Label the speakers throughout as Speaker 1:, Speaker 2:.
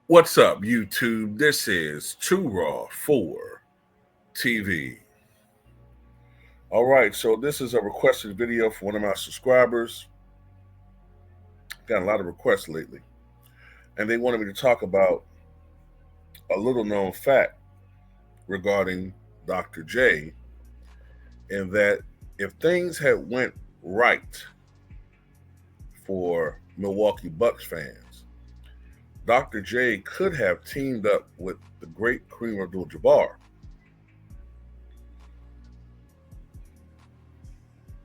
Speaker 1: What's up, YouTube? This is Too Raw for TV. All right, so this is a requested video for one of my subscribers. Got a lot of requests lately, and they wanted me to talk about a little known fact regarding Dr. J, and that if things had went right for Milwaukee Bucks fans, Dr. J could have teamed up with the great Kareem Abdul-Jabbar,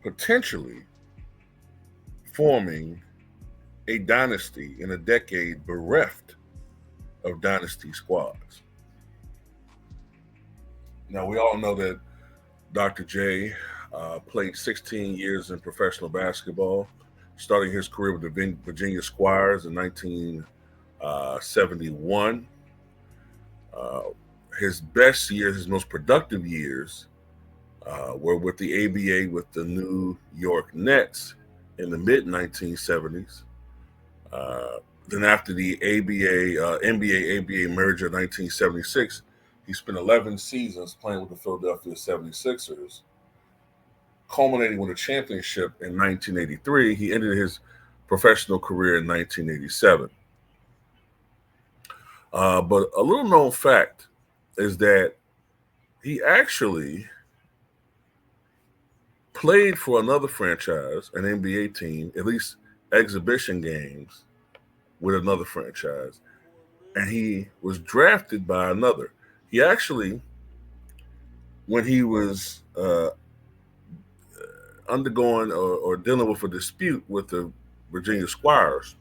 Speaker 1: potentially forming a dynasty in a decade bereft of dynasty squads. Now, we all know that Dr. J played 16 years in professional basketball, starting his career with the Virginia Squires in 1971. His best years, his most productive years, were with the ABA with the New York Nets in the mid 1970s. Then after the NBA-ABA merger in 1976, he spent 11 seasons playing with the Philadelphia 76ers, culminating with a championship in 1983. He ended his professional career in 1987. But a little known fact is that he actually played for another franchise, an NBA team, at least exhibition games with another franchise, and he was drafted by another. He actually, when he was undergoing or dealing with a dispute with the Virginia Squires,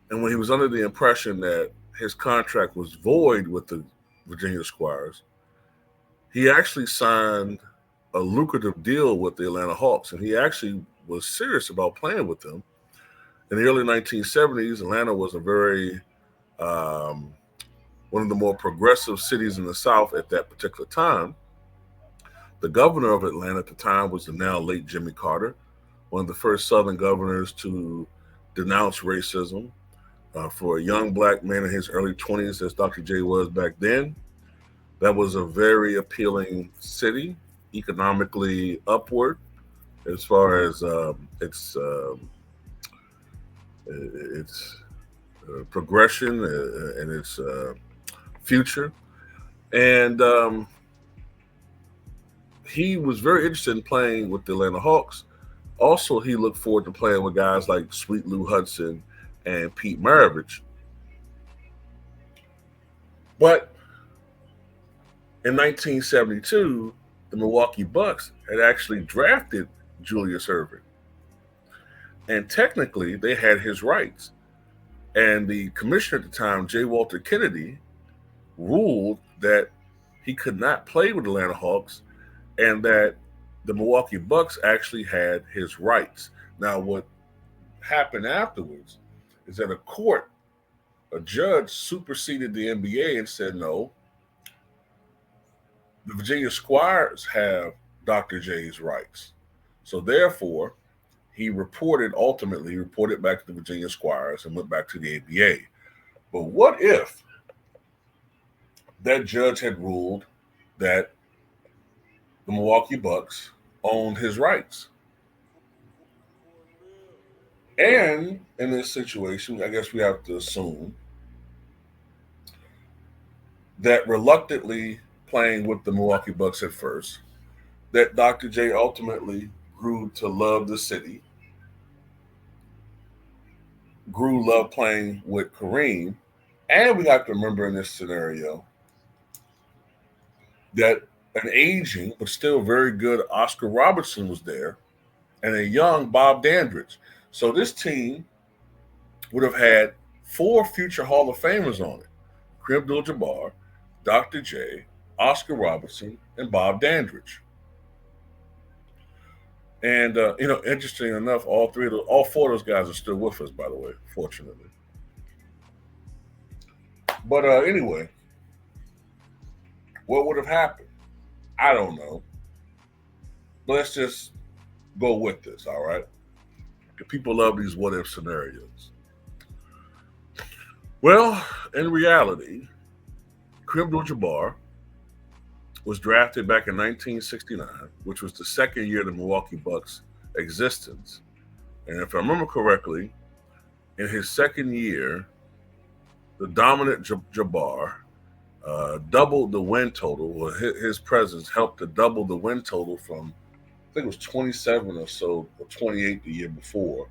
Speaker 1: and when he was under the impression that his contract was void with the Virginia Squires, he actually signed a lucrative deal with the Atlanta Hawks, and he actually was serious about playing with them. In the early 1970s, Atlanta was a very one of the more progressive cities in the South at that particular time. The governor of Atlanta at the time was the now late Jimmy Carter, one of the first Southern governors to denounce racism. For a young black man in his early 20s, as Dr. J was back then, that was a very appealing city, economically upward as far as its progression and its future. And he was very interested in playing with the Atlanta Hawks. Also, he looked forward to playing with guys like Sweet Lou Hudson and Pete Maravich. But in 1972, the Milwaukee Bucks had actually drafted Julius Erving. And technically, they had his rights. And the commissioner at the time, J. Walter Kennedy, ruled that he could not play with the Atlanta Hawks and that the Milwaukee Bucks actually had his rights. Now, what happened afterwards is that a judge superseded the NBA and said, no, the Virginia Squires have Dr. J's rights. So therefore, he ultimately reported back to the Virginia Squires and went back to the ABA. But what if that judge had ruled that the Milwaukee Bucks owned his rights? And in this situation, I guess we have to assume that reluctantly playing with the Milwaukee Bucks at first, that Dr. J ultimately grew to love the city, grew love playing with Kareem, and we have to remember in this scenario that an aging but still very good Oscar Robertson was there, and a young Bob Dandridge. So this team would have had 4 future Hall of Famers on it: Kareem Abdul-Jabbar, Dr. J, Oscar Robertson, and Bob Dandridge. And interesting enough, all 4 of those guys are still with us, by the way, fortunately. But anyway, what would have happened? I don't know. But let's just go with this, all right? People love these what if scenarios. Well, in reality, Kareem Abdul-Jabbar was drafted back in 1969, which was the second year of the Milwaukee Bucks' existence. And if I remember correctly, in his second year, the dominant Jabbar doubled the win total. Well, his presence helped to double the win total from, I think it was 27 or so, or 28 the year before.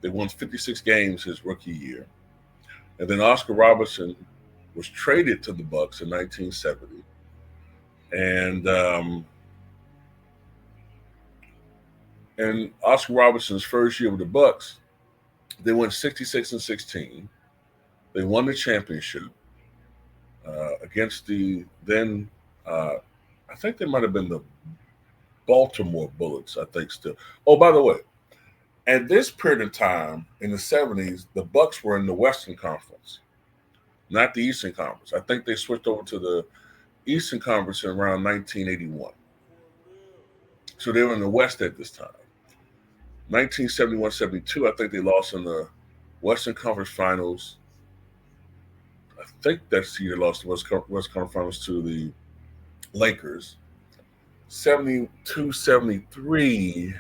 Speaker 1: They won 56 games his rookie year. And then Oscar Robertson was traded to the Bucks in 1970. And Oscar Robertson's first year with the Bucks, they went 66-16. They won the championship against the then, I think they might have been the Baltimore Bullets, I think still. Oh, by the way, at this period of time in the 70s, the Bucks were in the Western Conference, not the Eastern Conference. I think they switched over to the Eastern Conference in around 1981. So they were in the West at this time. 1971-72, I think they lost in the Western Conference Finals. I think that's the year they lost the West Conference Finals to the Lakers. 72-73,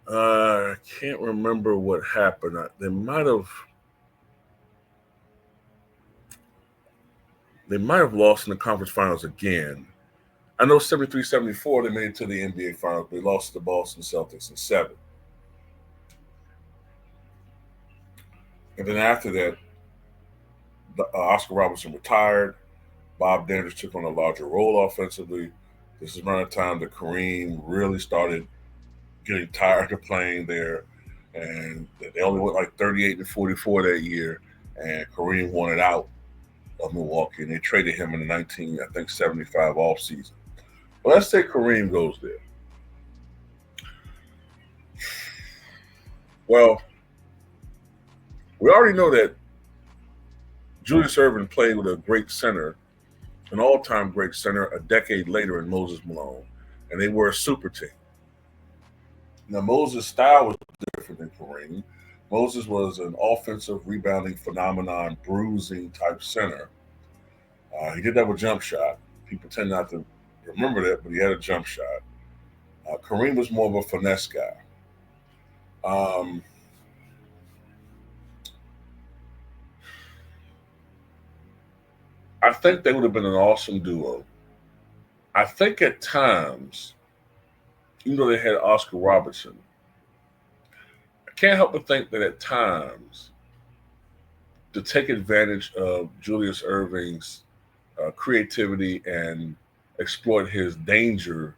Speaker 1: I can't remember what happened. They might have lost in the conference finals again. I know 73-74 they made it to the NBA finals, but they lost to the Boston Celtics in 7. And then after that, Oscar Robertson retired. Bob Dandridge took on a larger role offensively. This is around the time that Kareem really started getting tired of playing there, and they only went like 38-44 that year. And Kareem wanted out of Milwaukee, and they traded him in the 75 offseason. But let's say Kareem goes there. Well, we already know that Julius Erving played with a great center, an all-time great center, a decade later in Moses Malone, and they were a super team. Now, Moses' style was different than Kareem. Moses was an offensive rebounding phenomenon, bruising type center. He did have a jump shot. People tend not to remember that, but he had a jump shot. Kareem was more of a finesse guy. I think they would have been an awesome duo. I think at times, even though they had Oscar Robertson, I can't help but think that at times, to take advantage of Julius Erving's creativity and exploit his danger,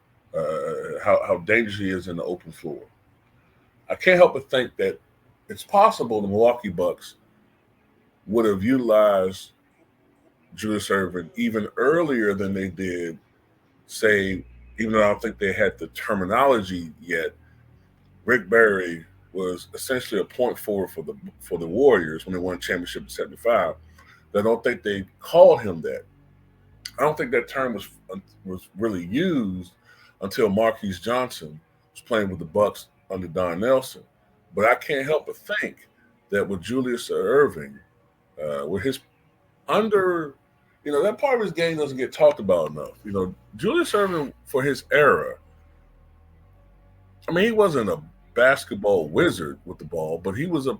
Speaker 1: how dangerous he is in the open floor, I can't help but think that it's possible the Milwaukee Bucks would have utilized Julius Erving even earlier than they did, say, even though I don't think they had the terminology yet. Rick Barry was essentially a point forward for the Warriors when they won the championship in '75. I don't think they called him that. I don't think that term was really used until Marquise Johnson was playing with the Bucks under Don Nelson. But I can't help but think that with Julius Erving, with his that part of his game doesn't get talked about enough. Julius Erving for his era, I mean, he wasn't a basketball wizard with the ball, but he was a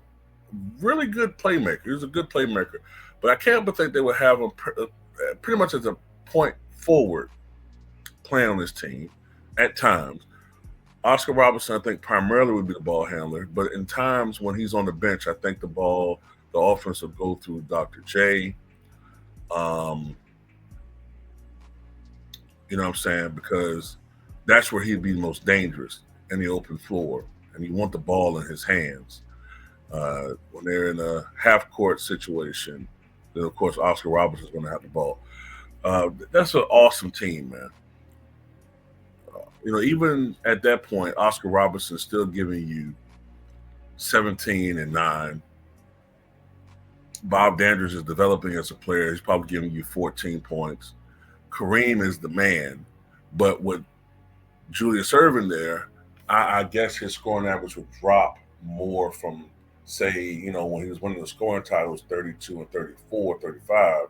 Speaker 1: really good playmaker. He was a good playmaker. But I can't but think they would have him pretty much as a point forward playing on this team at times. Oscar Robertson, I think, primarily would be the ball handler. But in times when he's on the bench, I think the offense will go through Dr. J. You know what I'm saying? Because that's where he'd be most dangerous, in the open floor. And you want the ball in his hands. When they're in a half-court situation, then, of course, Oscar Robertson's going to have the ball. That's an awesome team, man. Even at that point, Oscar Robertson's still giving you 17 and 9. Bob Dandridge is developing as a player. He's probably giving you 14 points. Kareem is the man. But with Julius Erving there, I guess his scoring average would drop more from say, when he was winning the scoring titles 32 and 34, 35,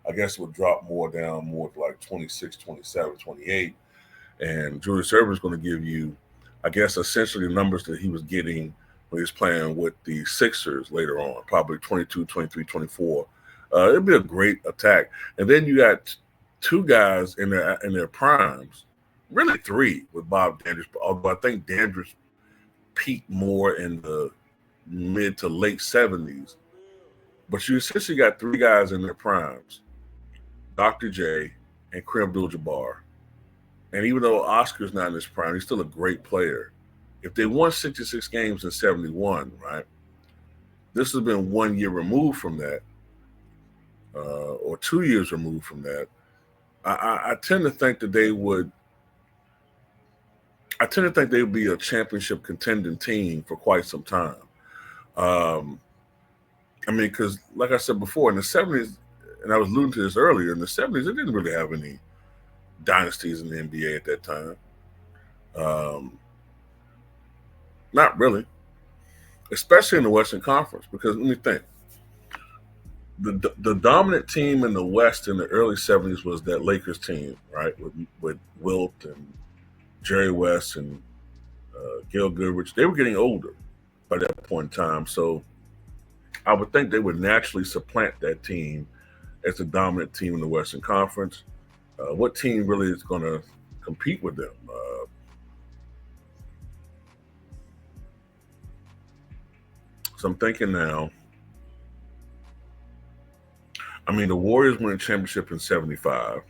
Speaker 1: I guess it would drop more down more to like 26, 27, 28. And Julius Erving is going to give you, I guess, essentially the numbers that he was getting when he was playing with the Sixers later on, probably 22, 23, 24. It'd be a great attack. And then you got two guys in their primes, really three with Bob Dandridge, although I think Dandridge peaked more in the mid to late 70s. But you essentially got three guys in their primes, Dr. J and Kareem Abdul-Jabbar. And even though Oscar's not in his prime, he's still a great player. If they won 66 games in 71, right, this has been 1 year removed from that, or 2 years removed from that. I tend to think that they would. I tend to think they would be a championship contending team for quite some time. I mean, because like I said before, in the 70s, and I was alluding to this earlier, in the 70s, they didn't really have any dynasties in the NBA at that time. Not really, especially in the Western Conference, because let me think. The dominant team in the West in the early 70s was that Lakers team, right? With Wilt and Jerry West and Gil Goodrich. They were getting older by that point in time. So I would think they would naturally supplant that team as the dominant team in the Western Conference. What team really is going to compete with them? So I'm thinking now. I mean, the Warriors won a championship in '75.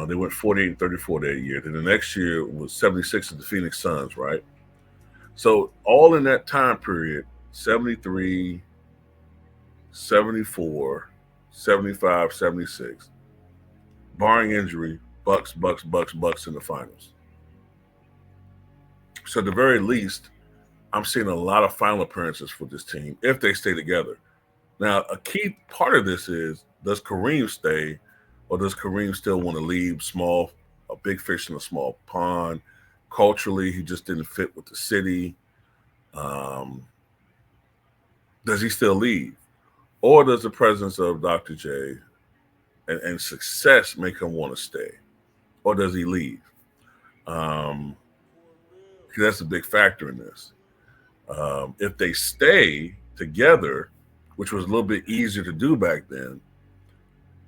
Speaker 1: They went 48 and 34 that year. Then the next year was '76 of the Phoenix Suns, right? So all in that time period, 73, 74, 75, 76, barring injury, Bucks, Bucks, Bucks, Bucks in the finals. So at the very least, I'm seeing a lot of final appearances for this team if they stay together. Now, a key part of this is, does Kareem stay, or does Kareem still want to leave a big fish in a small pond? Culturally, he just didn't fit with the city. Um, does he still leave? Or does the presence of Dr. J and success make him want to stay? Or does he leave? Um, that's a big factor in this. If they stay together, which was a little bit easier to do back then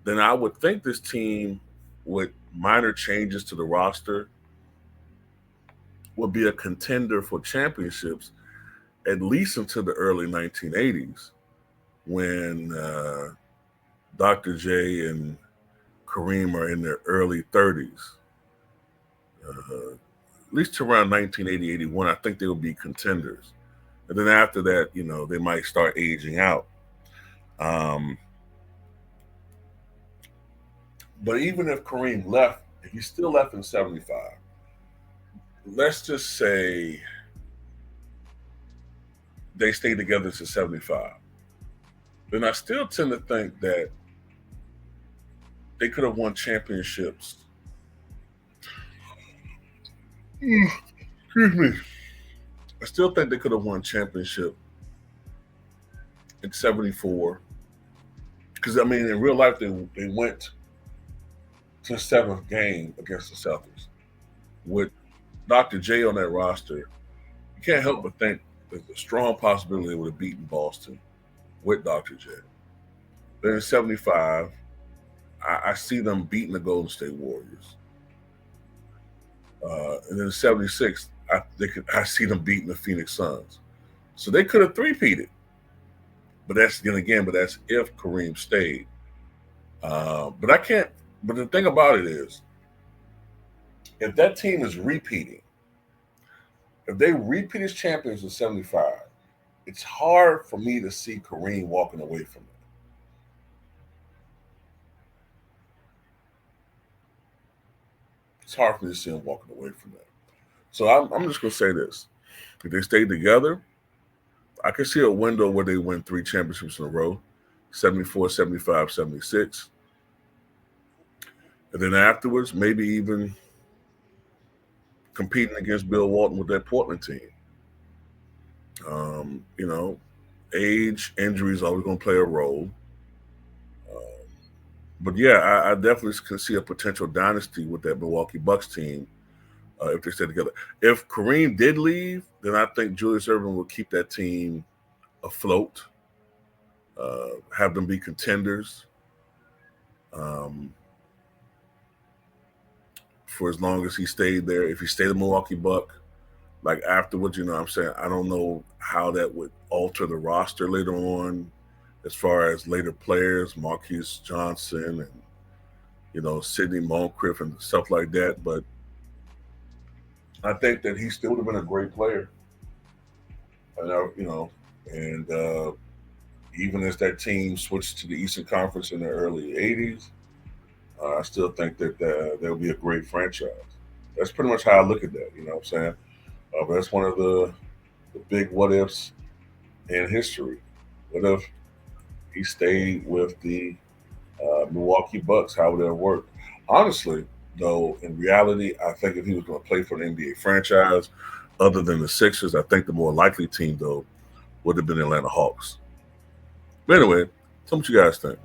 Speaker 1: I would think this team, with minor changes to the roster, would be a contender for championships at least until the early 1980s, when Dr. J and Kareem are in their early 30s. At least to around 1980, 81, I think they will be contenders. And then after that, they might start aging out. Um, but even if Kareem left, if he still left in 75, let's just say they stay together to 75, then I still tend to think that they could have won championships. Excuse me. I still think they could have won championship in 74. Because, I mean, in real life, they went to the seventh game against the Celtics. With Dr. J on that roster, you can't help but think there's a strong possibility they would have beaten Boston with Dr. J. Then in 75, I see them beating the Golden State Warriors. And then in 76, I see them beating the Phoenix Suns. So they could have three-peated. But that's if Kareem stayed. But I can't. But the thing about it is, if that team is repeating, if they repeat as champions in 75, it's hard for me to see Kareem walking away from it. It's hard for me to see him walking away from that. So I'm just going to say this. If they stay together, I can see a window where they win 3 championships in a row, 74, 75, 76. And then afterwards, maybe even competing against Bill Walton with that Portland team. You know, age, injuries always going to play a role. Um, but yeah, I definitely can see a potential dynasty with that Milwaukee Bucks team if they stay together. If Kareem did leave, then I think Julius Erving will keep that team afloat, have them be contenders um, for as long as he stayed there. If he stayed a Milwaukee Buck, like afterwards, you know what I'm saying? I don't know how that would alter the roster later on as far as later players, Marquise Johnson and, you know, Sidney Moncrief and stuff like that. But I think that he still would have been a great player. And, you know, and even as that team switched to the Eastern Conference in the early 80s, I still think that they'll be a great franchise. That's pretty much how I look at that, you know what I'm saying? But that's one of the big what ifs in history. What if he stayed with the Milwaukee Bucks? How would that work? Honestly, though, in reality, I think if he was going to play for an NBA franchise other than the Sixers, I think the more likely team, though, would have been the Atlanta Hawks. But anyway, tell me what you guys think.